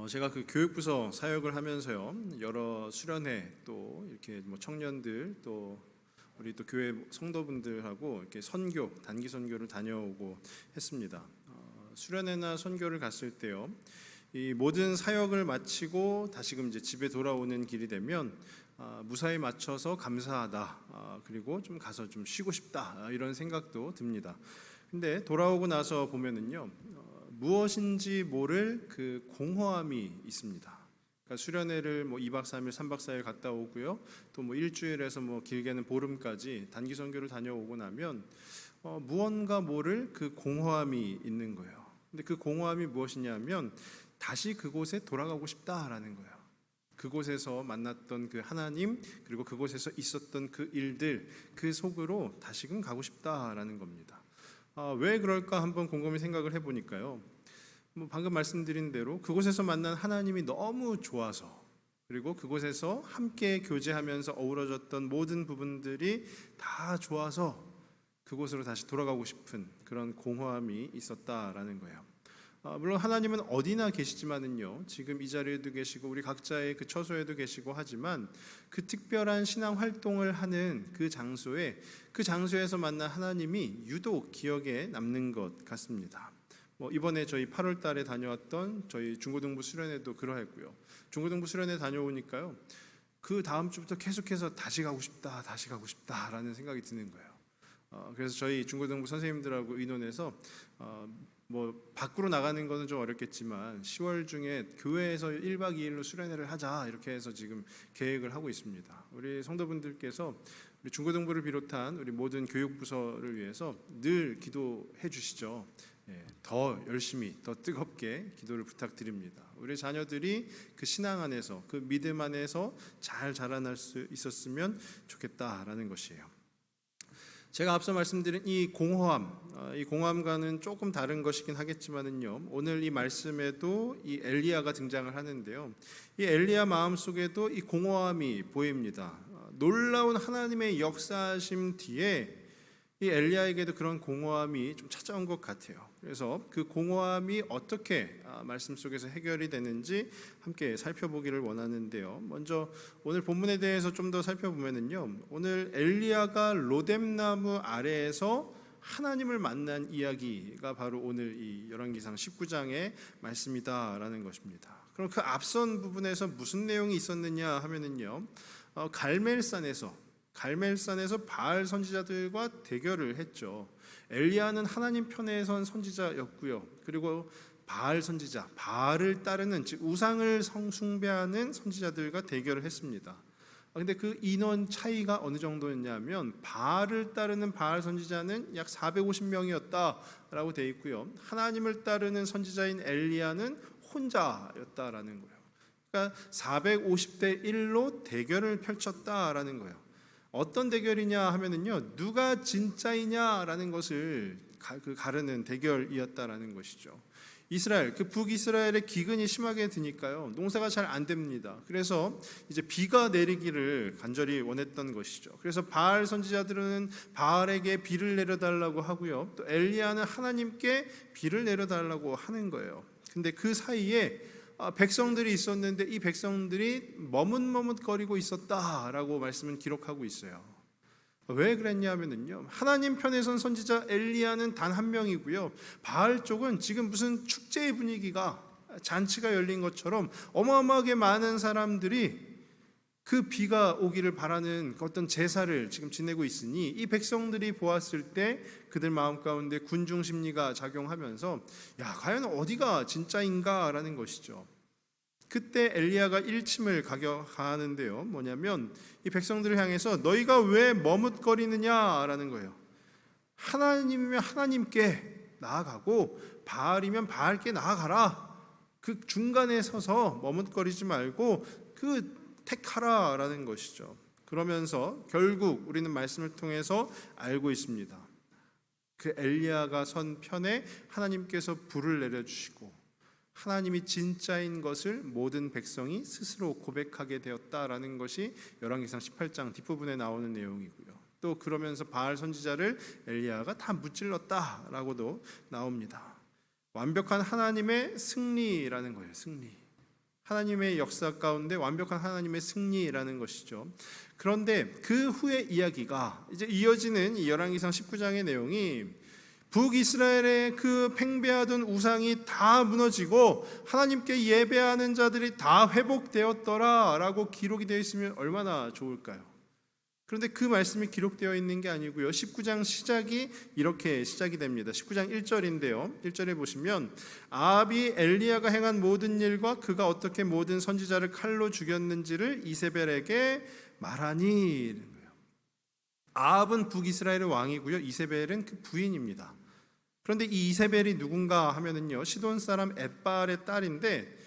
제가 그 교육부서 사역을 하면서요, 여러 수련회 또 이렇게 청년들 또 우리 또 교회 성도분들하고 이렇게 선교, 단기 선교를 다녀오고 했습니다. 수련회나 선교를 갔을 때요, 이 모든 사역을 마치고 다시금 이제 집에 돌아오는 길이 되면 무사히 마쳐서 감사하다, 그리고 좀 가서 좀 쉬고 싶다, 이런 생각도 듭니다. 근데 돌아오고 나서 보면은요, 무엇인지 모를 그 공허함이 있습니다. 그러니까 수련회를 2박 3일, 3박 4일 갔다 오고요. 또 일주일에서 길게는 보름까지 단기 선교를 다녀오고 나면 무언가 모를 그 공허함이 있는 거예요. 근데 그 공허함이 무엇이냐면 다시 그곳에 돌아가고 싶다라는 거예요. 그곳에서 만났던 그 하나님, 그리고 그곳에서 있었던 그 일들, 그 속으로 다시금 가고 싶다라는 겁니다. 왜 그럴까 한번 곰곰이 생각을 해보니까요, 방금 말씀드린 대로 그곳에서 만난 하나님이 너무 좋아서, 그리고 그곳에서 함께 교제하면서 어우러졌던 모든 부분들이 다 좋아서 그곳으로 다시 돌아가고 싶은 그런 공허함이 있었다라는 거예요. 물론 하나님은 어디나 계시지만은요, 지금 이 자리에도 계시고 우리 각자의 그 처소에도 계시고 하지만 그 특별한 신앙 활동을 하는 그 장소에서 만난 하나님이 유독 기억에 남는 것 같습니다. 이번에 저희 8월 달에 다녀왔던 저희 중고등부 수련회도 그러했고요. 중고등부 수련회 다녀오니까요, 그 다음 주부터 계속해서 다시 가고 싶다라는 생각이 드는 거예요. 그래서 저희 중고등부 선생님들하고 의논해서 밖으로 나가는 거는 좀 어렵겠지만 10월 중에 교회에서 1박 2일로 수련회를 하자, 이렇게 해서 지금 계획을 하고 있습니다. 우리 성도분들께서 우리 중고등부를 비롯한 우리 모든 교육부서를 위해서 늘 기도해 주시죠. 더 열심히, 더 뜨겁게 기도를 부탁드립니다. 우리 자녀들이 그 신앙 안에서, 그 믿음 안에서 잘 자라날 수 있었으면 좋겠다라는 것이에요. 제가 앞서 말씀드린 이 공허함과는 조금 다른 것이긴 하겠지만은요, 오늘 이 말씀에도 이 엘리야가 등장을 하는데요, 이 엘리야 마음속에도 이 공허함이 보입니다. 놀라운 하나님의 역사하심 뒤에 이 엘리야에게도 그런 공허함이 좀 찾아온 것 같아요. 그래서 그 공허함이 어떻게 말씀 속에서 해결이 되는지 함께 살펴보기를 원하는데요. 먼저 오늘 본문에 대해서 좀 더 살펴보면은요, 오늘 엘리야가 로뎀나무 아래에서 하나님을 만난 이야기가 바로 오늘 이 열왕기상 19장의 말씀이다라는 것입니다. 그럼 그 앞선 부분에서 무슨 내용이 있었느냐 하면은요, 갈멜산에서 바알 선지자들과 대결을 했죠. 엘리야는 하나님 편에 선 선지자였고요. 그리고 바알 선지자, 바알을 따르는, 즉 우상을 숭배하는 선지자들과 대결을 했습니다. 근데 그 인원 차이가 어느 정도였냐면 바알을 따르는 바알 선지자는 약 450명이었다라고 되어 있고요. 하나님을 따르는 선지자인 엘리야는 혼자였다라는 거예요. 그러니까 450대 1로 대결을 펼쳤다라는 거예요. 어떤 대결이냐 하면은요, 누가 진짜이냐라는 것을 가르는 대결이었다라는 것이죠. 그 북이스라엘의 기근이 심하게 드니까요, 농사가 잘 안 됩니다. 그래서 이제 비가 내리기를 간절히 원했던 것이죠. 그래서 바알 선지자들은 바알에게 비를 내려달라고 하고요, 또 엘리야는 하나님께 비를 내려달라고 하는 거예요. 근데 그 사이에 백성들이 있었는데 이 백성들이 머뭇머뭇거리고 있었다라고 말씀은 기록하고 있어요. 왜 그랬냐면요, 하나님 편에 선 선지자 엘리야는 단 한 명이고요, 바알 쪽은 지금 무슨 축제의 분위기가, 잔치가 열린 것처럼 어마어마하게 많은 사람들이 그 비가 오기를 바라는 어떤 제사를 지금 지내고 있으니 이 백성들이 보았을 때 그들 마음 가운데 군중 심리가 작용하면서 과연 어디가 진짜인가라는 것이죠. 그때 엘리야가 일침을 가하는데요, 뭐냐면 이 백성들을 향해서 너희가 왜 머뭇거리느냐라는 거예요. 하나님이면 하나님께 나아가고 바알이면 바알께 나아가라. 그 중간에 서서 머뭇거리지 말고 택하라라는 것이죠. 그러면서 결국 우리는 말씀을 통해서 알고 있습니다. 그 엘리야가 선 편에 하나님께서 불을 내려주시고 하나님이 진짜인 것을 모든 백성이 스스로 고백하게 되었다라는 것이 열왕기상 18장 뒷부분에 나오는 내용이고요. 또 그러면서 바알 선지자를 엘리야가 다 무찔렀다라고도 나옵니다. 완벽한 하나님의 승리라는 거예요. 승리. 하나님의 역사 가운데 완벽한 하나님의 승리라는 것이죠. 그런데 그 후의 이야기가 이제 이어지는 이 열왕기상 19장의 내용이 북이스라엘의 그 팽배하던 우상이 다 무너지고 하나님께 예배하는 자들이 다 회복되었더라라고 기록이 되어 있으면 얼마나 좋을까요? 그런데 그 말씀이 기록되어 있는 게 아니고요. 19장 시작이 이렇게 시작이 됩니다. 19장 1절인데요. 1절에 보시면 아합이 엘리야가 행한 모든 일과 그가 어떻게 모든 선지자를 칼로 죽였는지를 이세벨에게 말하니. 아합은 북이스라엘의 왕이고요. 이세벨은 그 부인입니다. 그런데 이 이세벨이 누군가 하면은요, 시돈 사람 엣바알의 딸인데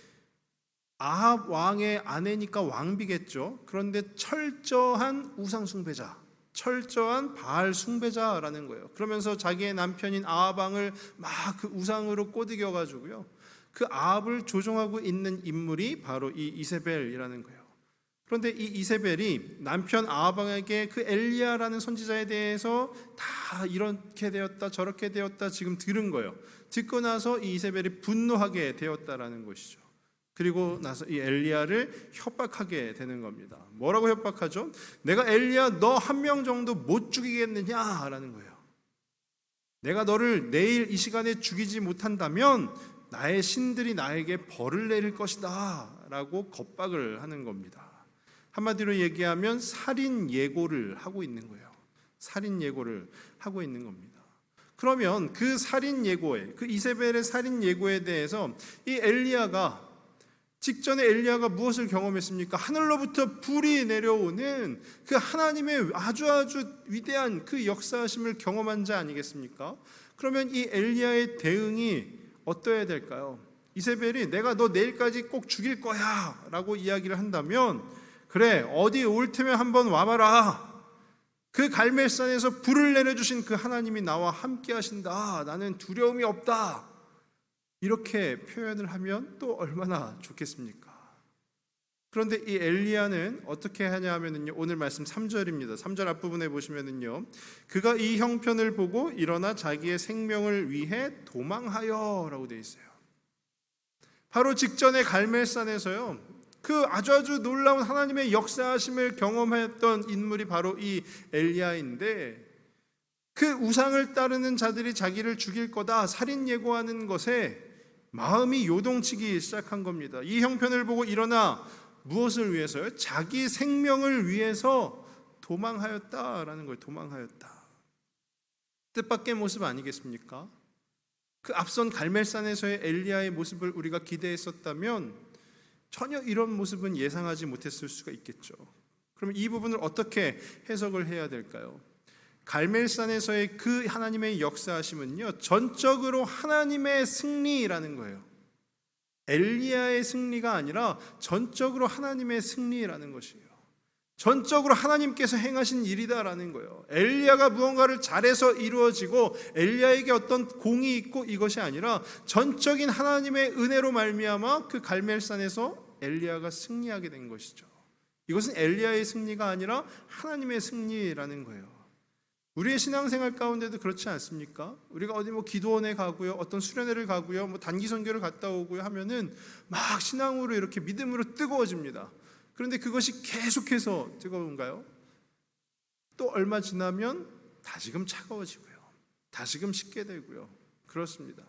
아합 왕의 아내니까 왕비겠죠. 그런데 철저한 우상 숭배자, 철저한 바알 숭배자라는 거예요. 그러면서 자기의 남편인 아합 왕을 막 그 우상으로 꼬드겨 가지고요, 그 아합을 조종하고 있는 인물이 바로 이 이세벨이라는 거예요. 그런데 이 이세벨이 남편 아합 왕에게 그 엘리야라는 선지자에 대해서 다 이렇게 되었다 저렇게 되었다 지금 들은 거예요. 듣고 나서 이 이세벨이 분노하게 되었다라는 것이죠. 그리고 나서 이 엘리야를 협박하게 되는 겁니다. 뭐라고 협박하죠? 내가 엘리야 너 한 명 정도 못 죽이겠느냐라는 거예요. 내가 너를 내일 이 시간에 죽이지 못한다면 나의 신들이 나에게 벌을 내릴 것이다 라고 겁박을 하는 겁니다. 한마디로 얘기하면 살인 예고를 하고 있는 거예요. 살인 예고를 하고 있는 겁니다. 그러면 그 살인 예고에, 그 이세벨의 살인 예고에 대해서 이 엘리야가 직전에 엘리야가 무엇을 경험했습니까? 하늘로부터 불이 내려오는 그 하나님의 아주 위대한 그 역사하심을 경험한 자 아니겠습니까? 그러면 이 엘리야의 대응이 어떠해야 될까요? 이세벨이 내가 너 내일까지 꼭 죽일 거야 라고 이야기를 한다면, 그래 어디 올 테면 한번 와봐라. 그 갈멜산에서 불을 내려주신 그 하나님이 나와 함께 하신다. 나는 두려움이 없다. 이렇게 표현을 하면 또 얼마나 좋겠습니까? 그런데 이 엘리야는 어떻게 하냐 하면요, 오늘 말씀 3절입니다. 3절 앞부분에 보시면은요, 그가 이 형편을 보고 일어나 자기의 생명을 위해 도망하여 라고 되어 있어요. 바로 직전에 갈멜산에서요, 그 아주 놀라운 하나님의 역사하심을 경험했던 인물이 바로 이 엘리야인데, 그 우상을 따르는 자들이 자기를 죽일 거다 살인 예고하는 것에 마음이 요동치기 시작한 겁니다. 이 형편을 보고 일어나 무엇을 위해서요? 자기 생명을 위해서 도망하였다라는 거예요. 도망하였다. 뜻밖의 모습 아니겠습니까? 그 앞선 갈멜산에서의 엘리야의 모습을 우리가 기대했었다면 전혀 이런 모습은 예상하지 못했을 수가 있겠죠. 그러면 이 부분을 어떻게 해석을 해야 될까요? 갈멜산에서의 그 하나님의 역사하심은요, 전적으로 하나님의 승리라는 거예요. 엘리야의 승리가 아니라 전적으로 하나님의 승리라는 것이에요. 전적으로 하나님께서 행하신 일이다라는 거예요. 엘리야가 무언가를 잘해서 이루어지고 엘리야에게 어떤 공이 있고 이것이 아니라 전적인 하나님의 은혜로 말미암아 그 갈멜산에서 엘리야가 승리하게 된 것이죠. 이것은 엘리야의 승리가 아니라 하나님의 승리라는 거예요. 우리의 신앙생활 가운데도 그렇지 않습니까? 우리가 어디 기도원에 가고요, 어떤 수련회를 가고요, 단기 선교를 갔다 오고요 하면은 막 신앙으로 이렇게 믿음으로 뜨거워집니다. 그런데 그것이 계속해서 뜨거운가요? 또 얼마 지나면 다시금 차가워지고요, 다시금 식게 되고요. 그렇습니다.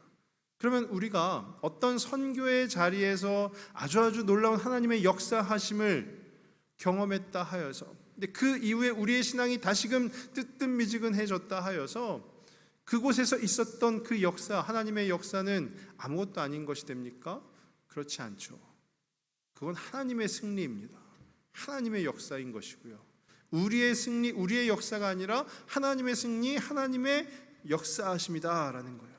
그러면 우리가 어떤 선교의 자리에서 아주 놀라운 하나님의 역사하심을 경험했다 하여서, 근데 그 이후에 우리의 신앙이 다시금 뜨뜻미지근해졌다 하여서 그곳에서 있었던 그 역사, 하나님의 역사는 아무것도 아닌 것이 됩니까? 그렇지 않죠. 그건 하나님의 승리입니다. 하나님의 역사인 것이고요. 우리의 승리, 우리의 역사가 아니라 하나님의 승리, 하나님의 역사하심이다라는 거예요.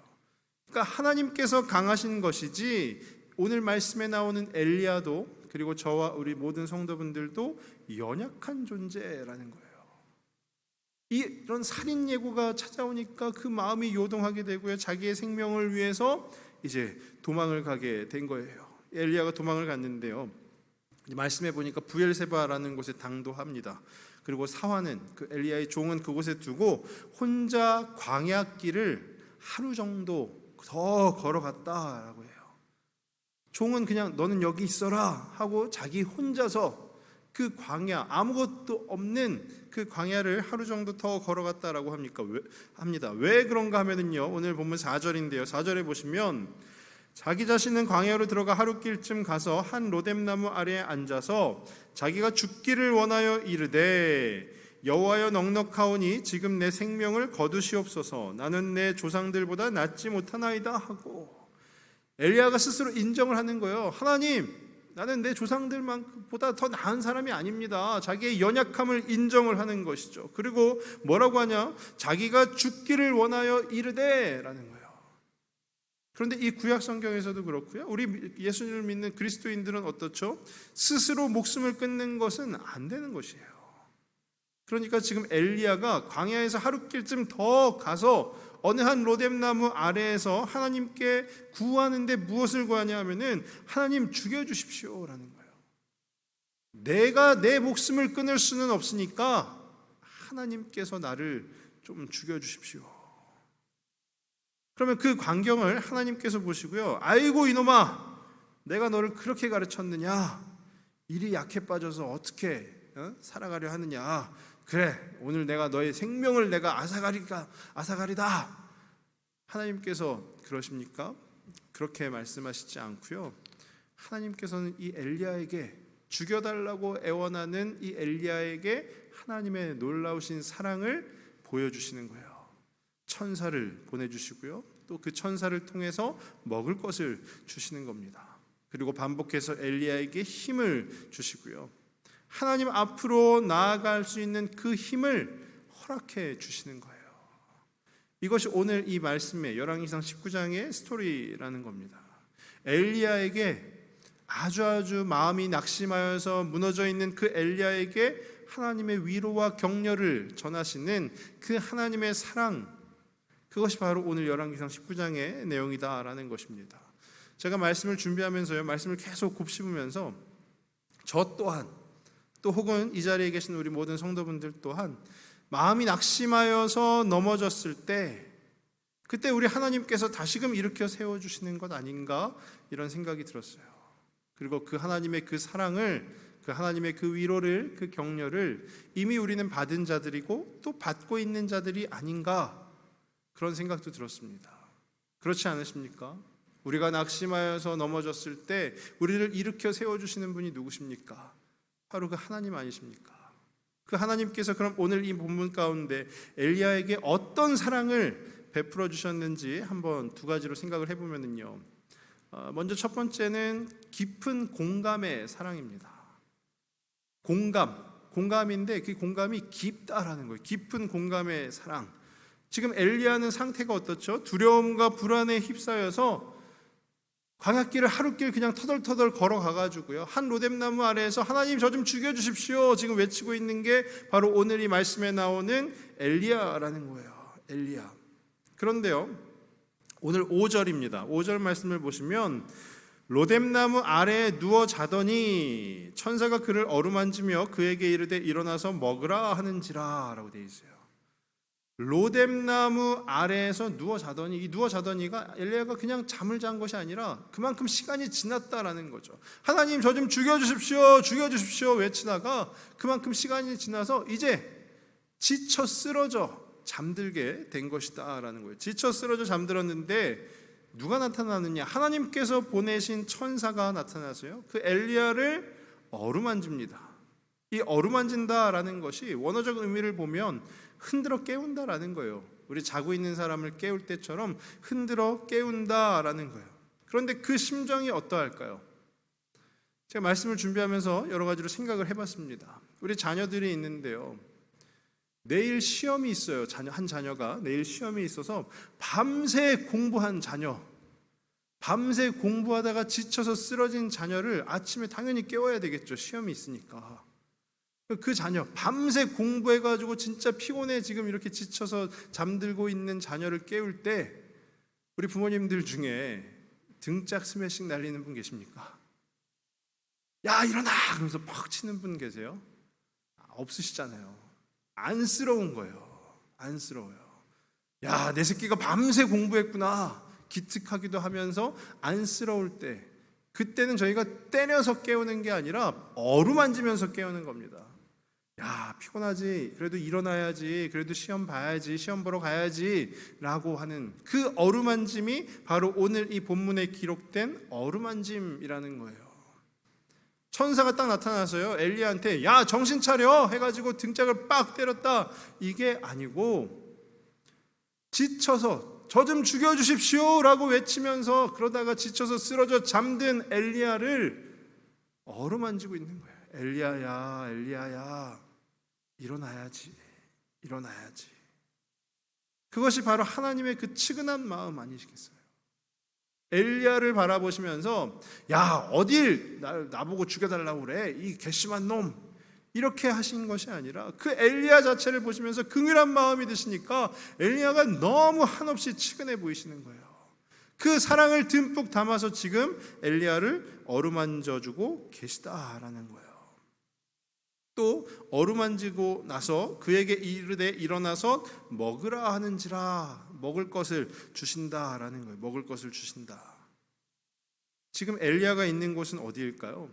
그러니까 하나님께서 강하신 것이지 오늘 말씀에 나오는 엘리야도, 그리고 저와 우리 모든 성도분들도 연약한 존재라는 거예요. 이런 살인 예고가 찾아오니까 그 마음이 요동하게 되고요, 자기의 생명을 위해서 이제 도망을 가게 된 거예요. 엘리야가 도망을 갔는데요, 말씀해 보니까 부엘세바라는 곳에 당도합니다. 그리고 사환은, 그 엘리야의 종은 그곳에 두고 혼자 광야길을 하루 정도 더 걸어갔다라고 해요. 종은 그냥 너는 여기 있어라 하고 자기 혼자서 그 광야, 아무것도 없는 그 광야를 하루 정도 더 걸어갔다라고 합니다. 왜 그런가 하면은요, 오늘 본문 4절인데요. 4절에 보시면 자기 자신은 광야로 들어가 하루길쯤 가서 한 로뎀나무 아래에 앉아서 자기가 죽기를 원하여 이르되 여호와여 넉넉하오니 지금 내 생명을 거두시옵소서. 나는 내 조상들보다 낫지 못하나이다 하고, 엘리야가 스스로 인정을 하는 거예요. 하나님, 나는 내 조상들보다 더 나은 사람이 아닙니다. 자기의 연약함을 인정을 하는 것이죠. 그리고 뭐라고 하냐? 자기가 죽기를 원하여 이르되 라는 거예요. 그런데 이 구약 성경에서도 그렇고요, 우리 예수님을 믿는 그리스도인들은 어떻죠? 스스로 목숨을 끊는 것은 안 되는 것이에요. 그러니까 지금 엘리야가 광야에서 하루길쯤 더 가서 어느 한 로뎀나무 아래에서 하나님께 구하는데 무엇을 구하냐 하면은 하나님 죽여주십시오라는 거예요. 내가 내 목숨을 끊을 수는 없으니까 하나님께서 나를 좀 죽여주십시오. 그러면 그 광경을 하나님께서 보시고요, 아이고 이놈아, 내가 너를 그렇게 가르쳤느냐? 일이 약해 빠져서 어떻게 살아가려 하느냐? 그래, 오늘 내가 너의 생명을 내가 앗아가리다. 하나님께서 그러십니까? 그렇게 말씀하시지 않고요, 하나님께서는 이 엘리야에게, 죽여달라고 애원하는 이 엘리야에게 하나님의 놀라우신 사랑을 보여주시는 거예요. 천사를 보내주시고요, 또 그 천사를 통해서 먹을 것을 주시는 겁니다. 그리고 반복해서 엘리야에게 힘을 주시고요, 하나님 앞으로 나아갈 수 있는 그 힘을 허락해 주시는 거예요. 이것이 오늘 이 말씀의 열왕기상 19장의 스토리라는 겁니다. 엘리야에게 아주 마음이 낙심하여서 무너져 있는 그 엘리야에게 하나님의 위로와 격려를 전하시는 그 하나님의 사랑, 그것이 바로 오늘 열왕기상 19장의 내용이다라는 것입니다. 제가 말씀을 준비하면서요, 말씀을 계속 곱씹으면서 저 또한, 또 혹은 이 자리에 계신 우리 모든 성도분들 또한 마음이 낙심하여서 넘어졌을 때, 그때 우리 하나님께서 다시금 일으켜 세워주시는 것 아닌가, 이런 생각이 들었어요. 그리고 그 하나님의 그 사랑을, 그 하나님의 그 위로를, 그 격려를 이미 우리는 받은 자들이고 또 받고 있는 자들이 아닌가, 그런 생각도 들었습니다. 그렇지 않으십니까? 우리가 낙심하여서 넘어졌을 때 우리를 일으켜 세워주시는 분이 누구십니까? 바로 그 하나님 아니십니까? 그 하나님께서 그럼 오늘 이 본문 가운데 엘리야에게 어떤 사랑을 베풀어 주셨는지 한번 두 가지로 생각을 해보면요, 먼저 첫 번째는 깊은 공감의 사랑입니다. 공감인데 그 공감이 깊다라는 거예요. 깊은 공감의 사랑. 지금 엘리야는 상태가 어떻죠? 두려움과 불안에 휩싸여서 광야길을 하루길 그냥 터덜터덜 걸어가가지고요, 한 로뎀나무 아래에서 하나님 저 좀 죽여주십시오 지금 외치고 있는 게 바로 오늘 이 말씀에 나오는 엘리야라는 거예요. 엘리야. 그런데요, 오늘 5절입니다. 5절 말씀을 보시면 로뎀나무 아래에 누워 자더니 천사가 그를 어루만지며 그에게 이르되 일어나서 먹으라 하는지라 라고 되어 있어요. 로뎀나무 아래에서 누워 자더니, 이 누워 자더니가 엘리야가 그냥 잠을 잔 것이 아니라 그만큼 시간이 지났다라는 거죠. 하나님 저 좀 죽여주십시오 외치다가 그만큼 시간이 지나서 이제 지쳐 쓰러져 잠들게 된 것이다 라는 거예요. 지쳐 쓰러져 잠들었는데 누가 나타나느냐? 하나님께서 보내신 천사가 나타나서요, 그 엘리야를 어루만집니다. 이 어루만진다라는 것이 원어적 의미를 보면 흔들어 깨운다라는 거예요. 우리 자고 있는 사람을 깨울 때처럼 흔들어 깨운다라는 거예요. 그런데 그 심정이 어떠할까요? 제가 말씀을 준비하면서 여러 가지로 생각을 해봤습니다. 우리 자녀들이 있는데요, 내일 시험이 있어요. 한 자녀가 내일 시험이 있어서 밤새 공부한 자녀, 밤새 공부하다가 지쳐서 쓰러진 자녀를 아침에 당연히 깨워야 되겠죠. 시험이 있으니까. 그 자녀, 밤새 공부해가지고 진짜 피곤해 지금 이렇게 지쳐서 잠들고 있는 자녀를 깨울 때 우리 부모님들 중에 등짝 스매싱 날리는 분 계십니까? 야 일어나! 그러면서 팍 치는 분 계세요? 없으시잖아요. 안쓰러운 거예요. 안쓰러워요. 야, 내 새끼가 밤새 공부했구나 기특하기도 하면서 안쓰러울 때 그때는 저희가 때려서 깨우는 게 아니라 어루만지면서 깨우는 겁니다. 야, 피곤하지. 그래도 일어나야지. 그래도 시험 봐야지. 시험 보러 가야지. 라고 하는 그 어루만짐이 바로 오늘 이 본문에 기록된 어루만짐이라는 거예요. 천사가 딱 나타나서요, 엘리야한테 야, 정신 차려 해가지고 등짝을 빡 때렸다. 이게 아니고 지쳐서 저 좀 죽여주십시오 라고 외치면서 그러다가 지쳐서 쓰러져 잠든 엘리야를 어루만지고 있는 거예요. 엘리야야, 엘리야야, 일어나야지, 일어나야지. 그것이 바로 하나님의 그 측은한 마음 아니시겠어요? 엘리야를 바라보시면서 야, 어딜 나보고 죽여달라고 그래, 이 괘씸한 놈, 이렇게 하신 것이 아니라 그 엘리야 자체를 보시면서 긍휼한 마음이 드시니까 엘리야가 너무 한없이 측은해 보이시는 거예요. 그 사랑을 듬뿍 담아서 지금 엘리야를 어루만져주고 계시다라는 거예요. 또 어루만지고 나서 그에게 이르되 일어나서 먹으라 하는지라, 먹을 것을 주신다라는 거예요. 먹을 것을 주신다. 지금 엘리야가 있는 곳은 어디일까요?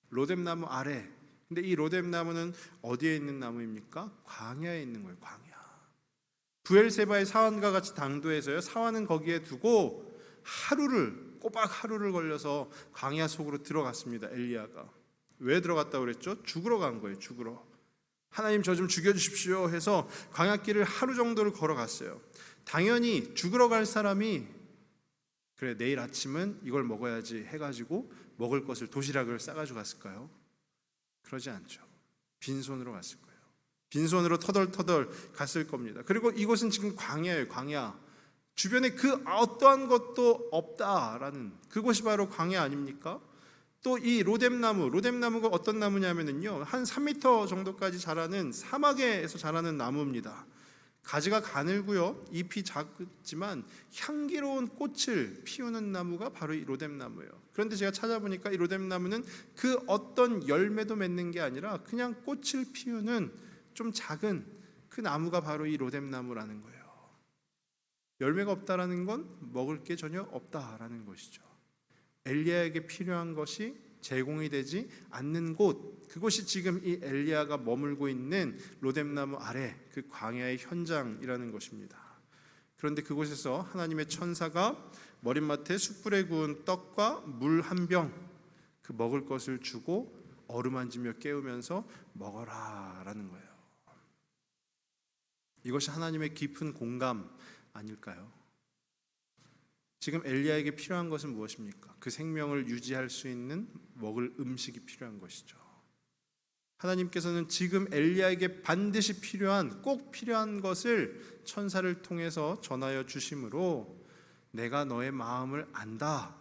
로뎀나무 아래. 근데 이 로뎀나무는 어디에 있는 나무입니까? 광야에 있는 거예요. 광야. 부엘세바의 사원과 같이 당도해서요, 사원은 거기에 두고 꼬박 하루를 걸려서 광야 속으로 들어갔습니다. 엘리야가. 왜 들어갔다고 그랬죠? 죽으러 간 거예요. 죽으러. 하나님 저 좀 죽여주십시오 해서 광야길을 하루 정도를 걸어갔어요. 당연히 죽으러 갈 사람이 그래 내일 아침은 이걸 먹어야지 해가지고 먹을 것을, 도시락을 싸가지고 갔을까요? 그러지 않죠. 빈손으로 갔을 거예요. 빈손으로 터덜터덜 갔을 겁니다. 그리고 이곳은 지금 광야예요. 광야. 주변에 그 어떠한 것도 없다라는, 그곳이 바로 광야 아닙니까? 또 이 로뎀나무가 어떤 나무냐면요, 한 3m 정도까지 자라는 사막에서 자라는 나무입니다. 가지가 가늘고요, 잎이 작지만 향기로운 꽃을 피우는 나무가 바로 이 로뎀나무예요. 그런데 제가 찾아보니까 이 로뎀나무는 그 어떤 열매도 맺는 게 아니라 그냥 꽃을 피우는 좀 작은 그 나무가 바로 이 로뎀나무라는 거예요. 열매가 없다라는 건 먹을 게 전혀 없다라는 것이죠. 엘리야에게 필요한 것이 제공이 되지 않는 곳, 그곳이 지금 이 엘리야가 머물고 있는 로뎀나무 아래 그 광야의 현장이라는 것입니다. 그런데 그곳에서 하나님의 천사가 머릿맡에 숯불에 구운 떡과 물 한 병, 그 먹을 것을 주고 어루만지며 깨우면서 먹어라 라는 거예요. 이것이 하나님의 깊은 공감 아닐까요? 지금 엘리야에게 필요한 것은 무엇입니까? 그 생명을 유지할 수 있는 먹을 음식이 필요한 것이죠. 하나님께서는 지금 엘리야에게 반드시 꼭 필요한 것을 천사를 통해서 전하여 주심으로 내가 너의 마음을 안다,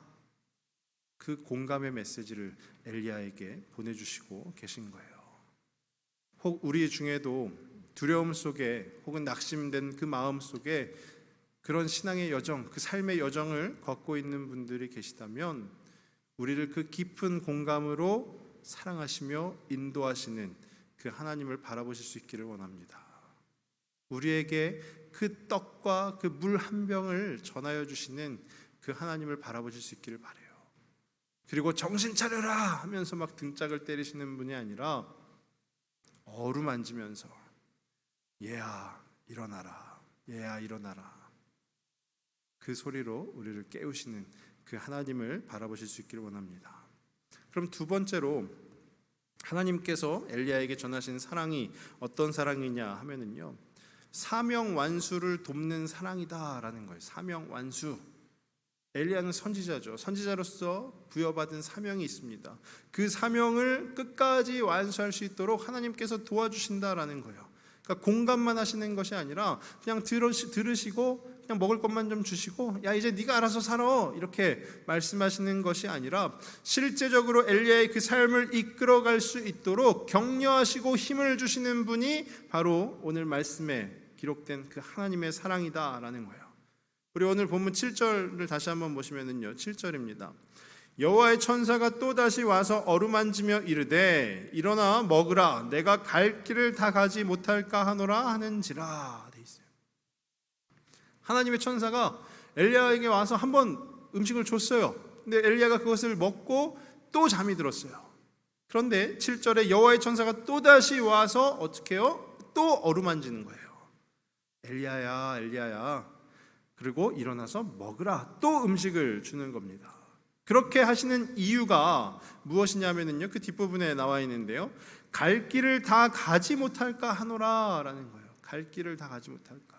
그 공감의 메시지를 엘리야에게 보내주시고 계신 거예요. 혹 우리 중에도 두려움 속에 혹은 낙심된 그 마음 속에 그런 신앙의 여정, 그 삶의 여정을 걷고 있는 분들이 계시다면 우리를 그 깊은 공감으로 사랑하시며 인도하시는 그 하나님을 바라보실 수 있기를 원합니다. 우리에게 그 떡과 그 물 한 병을 전하여 주시는 그 하나님을 바라보실 수 있기를 바라요. 그리고 정신 차려라 하면서 막 등짝을 때리시는 분이 아니라 어루만지면서 얘야 일어나라, 얘야 일어나라, 그 소리로 우리를 깨우시는 그 하나님을 바라보실 수 있기를 원합니다. 그럼 두 번째로 하나님께서 엘리야에게 전하신 사랑이 어떤 사랑이냐 하면은요, 사명 완수를 돕는 사랑이다라는 거예요. 사명 완수. 엘리야는 선지자죠. 선지자로서 부여받은 사명이 있습니다. 그 사명을 끝까지 완수할 수 있도록 하나님께서 도와주신다라는 거예요. 그러니까 공감만 하시는 것이 아니라 그냥 들으시고 그냥 먹을 것만 좀 주시고 야 이제 네가 알아서 살아 이렇게 말씀하시는 것이 아니라 실제적으로 엘리야의 그 삶을 이끌어갈 수 있도록 격려하시고 힘을 주시는 분이 바로 오늘 말씀에 기록된 그 하나님의 사랑이다라는 거예요. 우리 오늘 본문 7절을 다시 한번 보시면은요, 7절입니다. 여호와의 천사가 또 다시 와서 어루만지며 이르되 일어나 먹으라, 내가 갈 길을 다 가지 못할까 하노라 하는지라 돼 있어요. 하나님의 천사가 엘리야에게 와서 한번 음식을 줬어요. 근데 엘리야가 그것을 먹고 또 잠이 들었어요. 그런데 7절에 여호와의 천사가 또다시 와서 어떻게 해요? 또 어루만지는 거예요. 엘리야야, 엘리야야. 그리고 일어나서 먹으라. 또 음식을 주는 겁니다. 그렇게 하시는 이유가 무엇이냐면요, 그 뒷부분에 나와 있는데요, 갈 길을 다 가지 못할까 하노라 라는 거예요. 갈 길을 다 가지 못할까.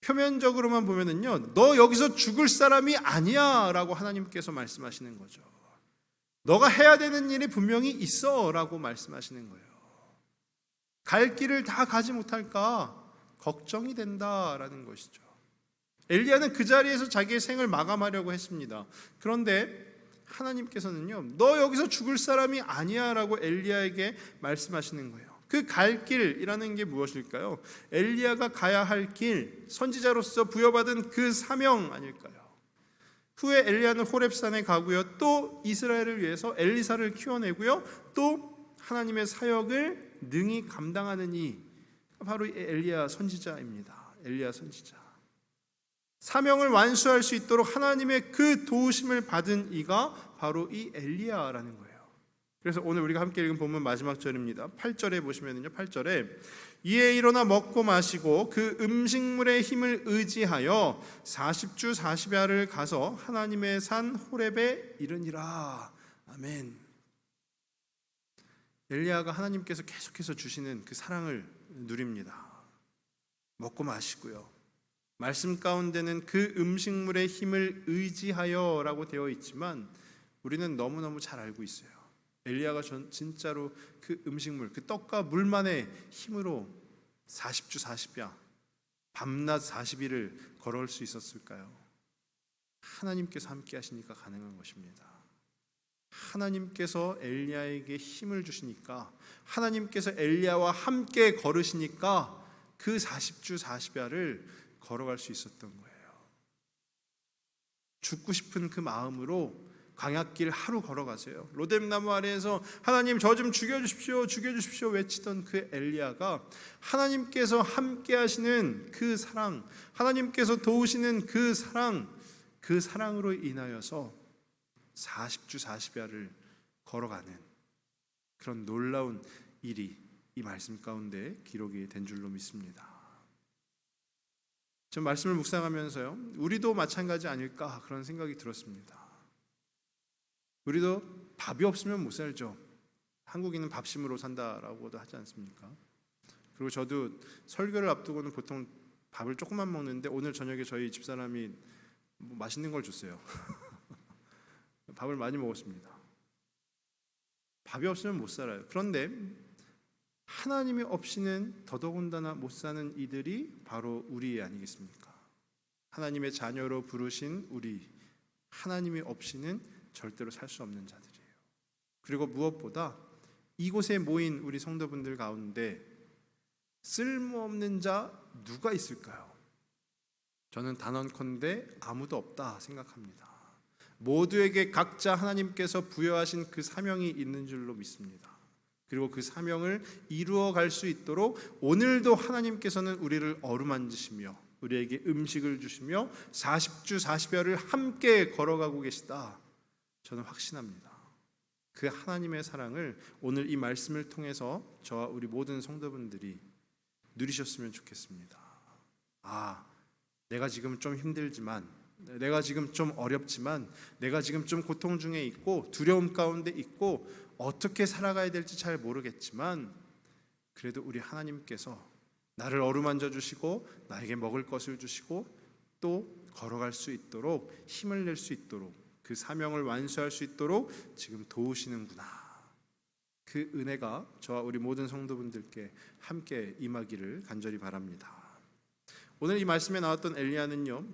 표면적으로만 보면은요, 너 여기서 죽을 사람이 아니야 라고 하나님께서 말씀하시는 거죠. 너가 해야 되는 일이 분명히 있어 라고 말씀하시는 거예요. 갈 길을 다 가지 못할까 걱정이 된다라는 것이죠. 엘리야는 그 자리에서 자기의 생을 마감하려고 했습니다. 그런데 하나님께서는요, 너 여기서 죽을 사람이 아니야 라고 엘리야에게 말씀하시는 거예요. 그 갈 길이라는 게 무엇일까요? 엘리야가 가야 할 길, 선지자로서 부여받은 그 사명 아닐까요? 후에 엘리야는 호렙산에 가고요, 또 이스라엘을 위해서 엘리사를 키워내고요, 또 하나님의 사역을 능히 감당하는 이 바로 엘리야 선지자입니다. 엘리야 선지자. 사명을 완수할 수 있도록 하나님의 그 도우심을 받은 이가 바로 이 엘리야라는 거예요. 그래서 오늘 우리가 함께 읽은 본문 마지막 절입니다. 8절에 보시면요, 8절에 이에 일어나 먹고 마시고 그 음식물의 힘을 의지하여 40주 40야를 가서 하나님의 산 호렙에 이르니라. 아멘. 엘리야가 하나님께서 계속해서 주시는 그 사랑을 누립니다. 먹고 마시고요, 말씀 가운데는 그 음식물의 힘을 의지하여 라고 되어 있지만 우리는 너무너무 잘 알고 있어요. 엘리야가 진짜로 그 음식물, 그 떡과 물만의 힘으로 40주 40야, 밤낮 40일을 걸어올 수 있었을까요? 하나님께서 함께 하시니까 가능한 것입니다. 하나님께서 엘리야에게 힘을 주시니까, 하나님께서 엘리야와 함께 걸으시니까 그 40주 40야를 걸어갈 수 있었던 거예요. 죽고 싶은 그 마음으로 광야길 하루 걸어가세요. 로뎀나무 아래에서 하나님 저 좀 죽여주십시오, 죽여주십시오 외치던 그 엘리야가 하나님께서 함께 하시는 그 사랑, 하나님께서 도우시는 그 사랑, 그 사랑으로 인하여서 40주 40야를 걸어가는 그런 놀라운 일이 이 말씀 가운데 기록이 된 줄로 믿습니다. 전 말씀을 묵상하면서요, 우리도 마찬가지 아닐까 그런 생각이 들었습니다. 우리도 밥이 없으면 못 살죠. 한국인은 밥심으로 산다라고도 하지 않습니까? 그리고 저도 설교를 앞두고는 보통 밥을 조금만 먹는데 오늘 저녁에 저희 집사람이 맛있는 걸 줬어요. 밥을 많이 먹었습니다. 밥이 없으면 못 살아요. 그런데 하나님이 없이는 더더군다나 못 사는 이들이 바로 우리 아니겠습니까? 하나님의 자녀로 부르신 우리, 하나님이 없이는 절대로 살 수 없는 자들이에요. 그리고 무엇보다 이곳에 모인 우리 성도분들 가운데 쓸모없는 자 누가 있을까요? 저는 단언컨대 아무도 없다 생각합니다. 모두에게 각자 하나님께서 부여하신 그 사명이 있는 줄로 믿습니다. 그리고 그 사명을 이루어 갈 수 있도록 오늘도 하나님께서는 우리를 어루만지시며 우리에게 음식을 주시며 40주 40야를 함께 걸어가고 계시다, 저는 확신합니다. 그 하나님의 사랑을 오늘 이 말씀을 통해서 저와 우리 모든 성도분들이 누리셨으면 좋겠습니다. 내가 지금 좀 힘들지만, 내가 지금 좀 어렵지만, 내가 지금 좀 고통 중에 있고 두려움 가운데 있고 어떻게 살아가야 될지 잘 모르겠지만 그래도 우리 하나님께서 나를 어루만져 주시고 나에게 먹을 것을 주시고 또 걸어갈 수 있도록 힘을 낼 수 있도록 그 사명을 완수할 수 있도록 지금 도우시는구나. 그 은혜가 저와 우리 모든 성도분들께 함께 임하기를 간절히 바랍니다. 오늘 이 말씀에 나왔던 엘리야는요,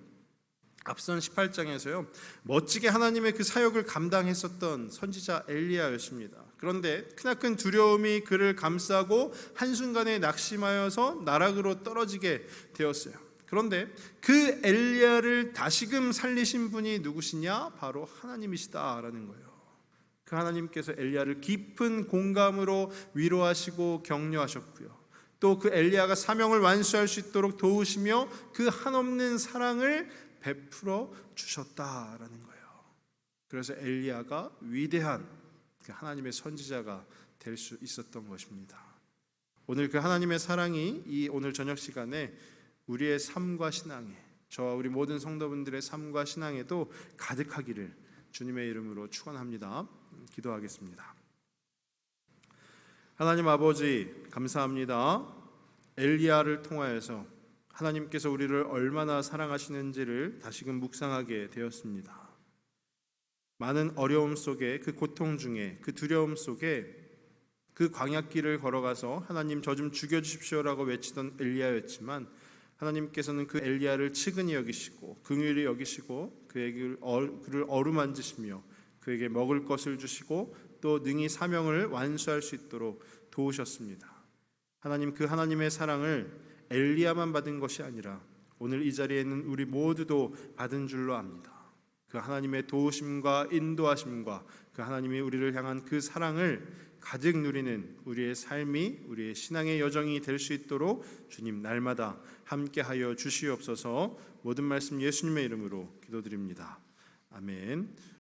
앞선 18장에서요 멋지게 하나님의 그 사역을 감당했었던 선지자 엘리야였습니다. 그런데 크나큰 두려움이 그를 감싸고 한순간에 낙심하여서 나락으로 떨어지게 되었어요. 그런데 그 엘리야를 다시금 살리신 분이 누구시냐? 바로 하나님이시다라는 거예요. 그 하나님께서 엘리야를 깊은 공감으로 위로하시고 격려하셨고요, 또 그 엘리야가 사명을 완수할 수 있도록 도우시며 그 한없는 사랑을 베풀어 주셨다라는 거예요. 그래서 엘리야가 위대한 하나님의 선지자가 될 수 있었던 것입니다. 오늘 그 하나님의 사랑이 이 오늘 저녁 시간에 우리의 삶과 신앙에, 저와 우리 모든 성도분들의 삶과 신앙에도 가득하기를 주님의 이름으로 축원합니다. 기도하겠습니다. 하나님 아버지, 감사합니다. 엘리야를 통하여서 하나님께서 우리를 얼마나 사랑하시는지를 다시금 묵상하게 되었습니다. 많은 어려움 속에, 그 고통 중에, 그 두려움 속에 그 광야길을 걸어가서 하나님 저 좀 죽여주십시오라고 외치던 엘리야였지만 하나님께서는 그 엘리야를 측은히 여기시고 긍휼히 여기시고 그를 어루만지시며 그에게 먹을 것을 주시고 또 능히 사명을 완수할 수 있도록 도우셨습니다. 하나님, 그 하나님의 사랑을 엘리야만 받은 것이 아니라 오늘 이 자리에 있는 우리 모두도 받은 줄로 압니다. 그 하나님의 도우심과 인도하심과 그 하나님이 우리를 향한 그 사랑을 가득 누리는 우리의 삶이, 우리의 신앙의 여정이 될 수 있도록 주님 날마다 함께하여 주시옵소서. 모든 말씀 예수님의 이름으로 기도드립니다. 아멘.